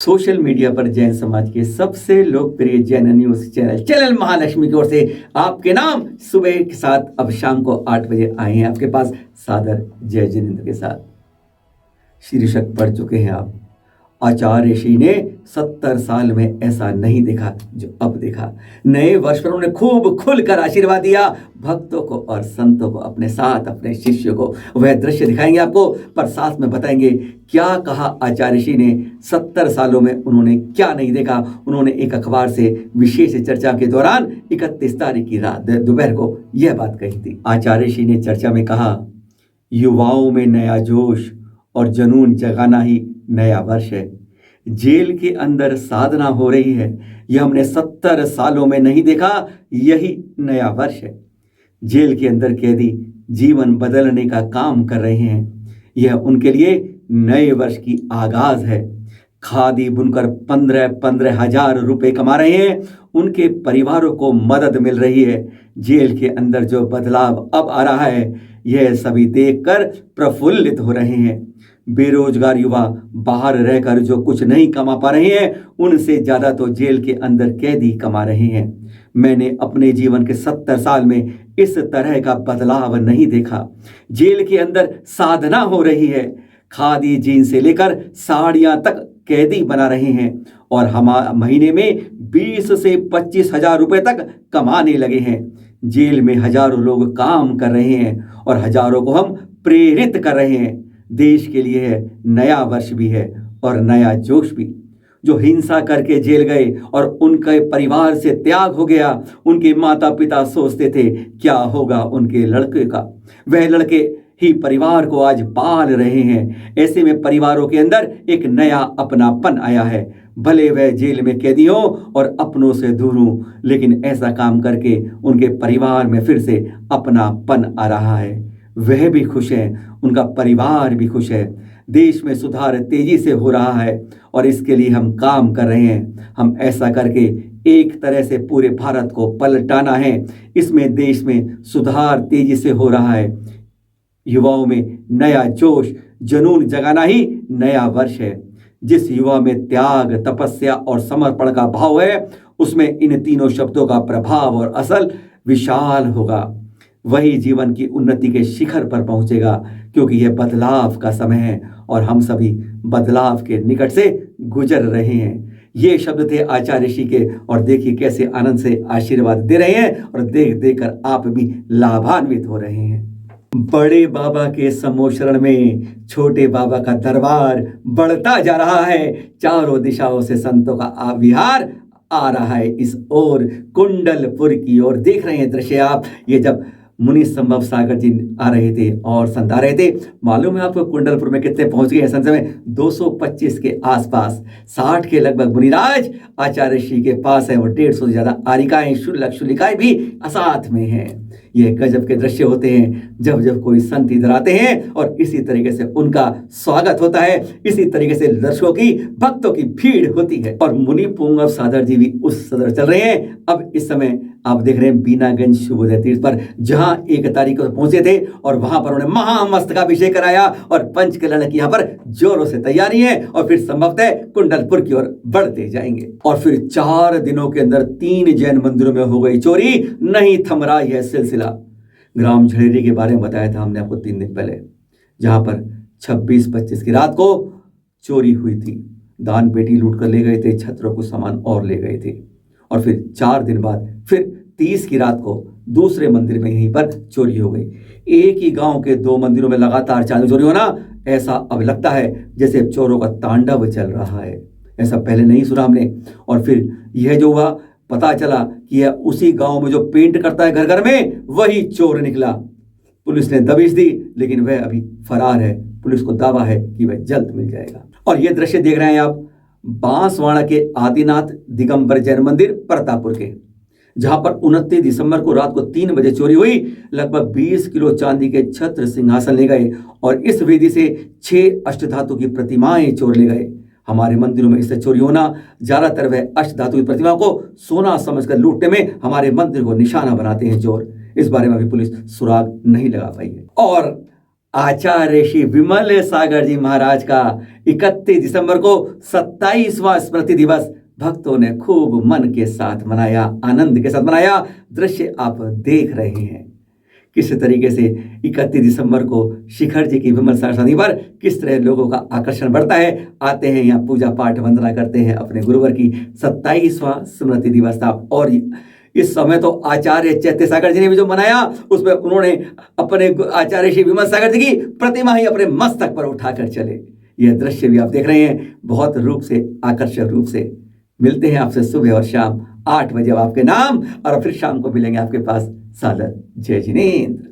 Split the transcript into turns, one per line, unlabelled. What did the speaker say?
Social media पर जैन समाज के सबसे लोकप्रिय जैन न्यूज चैनल महालक्ष्मी की ओर से आपके नाम सुबह के साथ अब शाम को 8 बजे आए हैं आपके पास सादर जय जिनेंद्र के साथ। शीर्षक पढ़ चुके हैं आप। आचार्य श्री ने 70 साल में ऐसा नहीं देखा जो अब देखा। नए वर्ष पर उन्होंने खूब खुलकर आशीर्वाद दिया भक्तों को और संतों को, अपने साथ अपने शिष्यों को। वह दृश्य दिखाएंगे आपको, पर साथ में बताएंगे क्या कहा आचार्य श्री ने। 70 सालों में उन्होंने क्या नहीं देखा। उन्होंने एक अखबार से विशेष चर्चा के दौरान 31 तारीख की रात दोपहर को यह बात कही थी। आचार्य श्री ने चर्चा में कहा, युवाओं में नया जोश और जुनून जगाना ही नया वर्ष है। जेल के अंदर साधना हो रही है, यह हमने 70 सालों में नहीं देखा, यही नया वर्ष है। जेल के अंदर कैदी जीवन बदलने का काम कर रहे हैं, यह उनके लिए नए वर्ष की आगाज है। खादी बुनकर 15 हजार रुपए कमा रहे हैं, उनके परिवारों को मदद मिल रही है। जेल के अंदर जो बदलाव अब आ रहा है, यह सभी देखकर प्रफुल्लित हो रहे हैं। बेरोजगार युवा बाहर रहकर जो कुछ नहीं कमा पा रहे हैं, उनसे ज्यादा तो जेल के अंदर कैदी कमा रहे हैं। मैंने अपने जीवन के 70 साल में इस तरह का बदलाव नहीं देखा। जेल के अंदर साधना हो रही है, खादी जीन्स से लेकर साड़ियां तक कैदी बना रहे हैं और हम महीने में 20 से 25 हजार रुपए तक कमाने लगे हैं। जेल में हजारों लोग काम कर रहे हैं और हजारों को हम प्रेरित कर रहे हैं। देश के लिए है नया वर्ष भी है और नया जोश भी। जो हिंसा करके जेल गए और उनके परिवार से त्याग हो गया, उनके माता पिता सोचते थे क्या होगा उनके लड़के का। वह लड़के ही परिवार को आज पाल रहे हैं। ऐसे में परिवारों के अंदर एक नया अपनापन आया है। भले वह जेल में कैदी हो और अपनों से दूर हो, लेकिन ऐसा काम करके उनके परिवार में फिर से अपनापन आ रहा है। वह भी खुश है, उनका परिवार भी खुश है। देश में सुधार तेजी से हो रहा है और इसके लिए हम काम कर रहे हैं। हम ऐसा करके एक तरह से पूरे भारत को पलटाना है। इसमें देश में सुधार तेजी से हो रहा है। युवाओं में नया जोश जुनून जगाना ही नया वर्ष है। जिस युवा में त्याग, तपस्या और समर्पण का भाव है, उसमें इन तीनों शब्दों का प्रभाव और असर विशाल होगा। वही जीवन की उन्नति के शिखर पर पहुंचेगा, क्योंकि यह बदलाव का समय है और हम सभी बदलाव के निकट से गुजर रहे हैं। ये शब्द थे आचार्य श्री के और देखिए कैसे आनंद से आशीर्वाद दे रहे हैं और देख देकर आप भी लाभान्वित हो रहे हैं। बड़े बाबा के समोशरण में छोटे बाबा का दरबार बढ़ता जा रहा है। चारों दिशाओं से संतों का विहार आ रहा है। इस ओर कुंडलपुर की ओर देख रहे हैं दृश्य आप। ये जब मुनि संभव सागर जी आ रहे थे और संत आ रहे थे, मालूम है आपको कुंडलपुर में कितने पहुंच गए हैं संत में? 225 के आसपास। 60 के लगभग मुनिराज आचार्य श्री के पास है और 150 से ज्यादा आरिकाएं, शुलिकाएं भी साथ में हैं। ये गजब के दृश्य होते हैं जब जब कोई संत इधर आते हैं और इसी तरीके से उनका स्वागत होता है। इसी तरीके से दर्शकों की, भक्तों की भीड़ होती है और मुनि पुंगव सादर जी भी उस सदर चल रहे हैं। अब इस समय आप देख रहे हैं बीनागंज शुभोदय तीर्थ पर, जहां 1 तारीख को पहुंचे थे और वहां पर उन्होंने महामस्तकाभिषेक कराया और पंचकल्याण की यहाँ पर जोरों से तैयारी है और फिर संभवतः कुंडलपुर की ओर बढ़ते जाएंगे। और फिर 4 दिनों के अंदर 3 जैन मंदिरों में हो गई चोरी। नहीं थम रहा यह सिलसिला। ग्राम झड़ेरी के बारे में बताया था हमने आपको 3 दिन पहले, जहां पर 26-25 की रात को चोरी हुई थी। दान पेटी लूट कर ले गए थे, छत्रों को सामान और ले गए थे। और फिर 4 दिन बाद फिर 30 की रात को दूसरे मंदिर में यहीं पर चोरी हो गई। एक ही गांव के 2 मंदिरों में लगातार चांदी चोरी होना, ऐसा अब लगता है जैसे चोरों का तांडव चल रहा है। ऐसा पहले नहीं सुना हमने। और फिर यह जो हुआ, पता चला कि यह उसी गांव में जो पेंट करता है घर घर में, वही चोर निकला। पुलिस ने दबिश दी, लेकिन वह अभी फरार है। पुलिस को दावा है कि वह जल्द मिल जाएगा। और यह दृश्य देख रहे हैं आप बांसवाड़ा के आदिनाथ दिगंबर जैन मंदिर प्रतापपुर के, जहां पर 29 दिसंबर को रात को 3 बजे चोरी हुई। लगभग 20 किलो चांदी के छत्र सिंहासन ले गए और इस वेदी से 6 अष्टधातु की प्रतिमाएं चोर ले गए। हमारे मंदिरों में इससे चोरी होना, ज्यादातर वह अष्टधातु की प्रतिमा को सोना समझकर लूटने में हमारे मंदिर को निशाना बनाते हैं चोर। इस बारे में अभी पुलिस सुराग नहीं लगा पाई है। और आचार्य श्री विमल सागर जी महाराज का 31 दिसंबर को 27वां स्मृति दिवस भक्तों ने खूब मन के साथ मनाया, आनंद के साथ मनाया। दृश्य आप देख रहे हैं किस तरीके से 31 दिसंबर को शिखर जी की विमल सागर शादी पर किस तरह लोगों का आकर्षण बढ़ता है, आते हैं यहाँ पूजा पाठ वंदना करते हैं अपने गुरुवर की। 27वां स्मृति दिवस था और इस समय तो आचार्य चैत्य सागर जी ने भी जो मनाया उसमें उन्होंने अपने आचार्य श्री विमल सागर जी की प्रतिमा ही अपने मस्तक पर उठाकर चले। यह दृश्य भी आप देख रहे हैं, बहुत रूप से आकर्षक रूप से। मिलते हैं आपसे सुबह और शाम 8 बजे आपके नाम, और फिर शाम को मिलेंगे आपके पास सादर जय जिनेंद्र।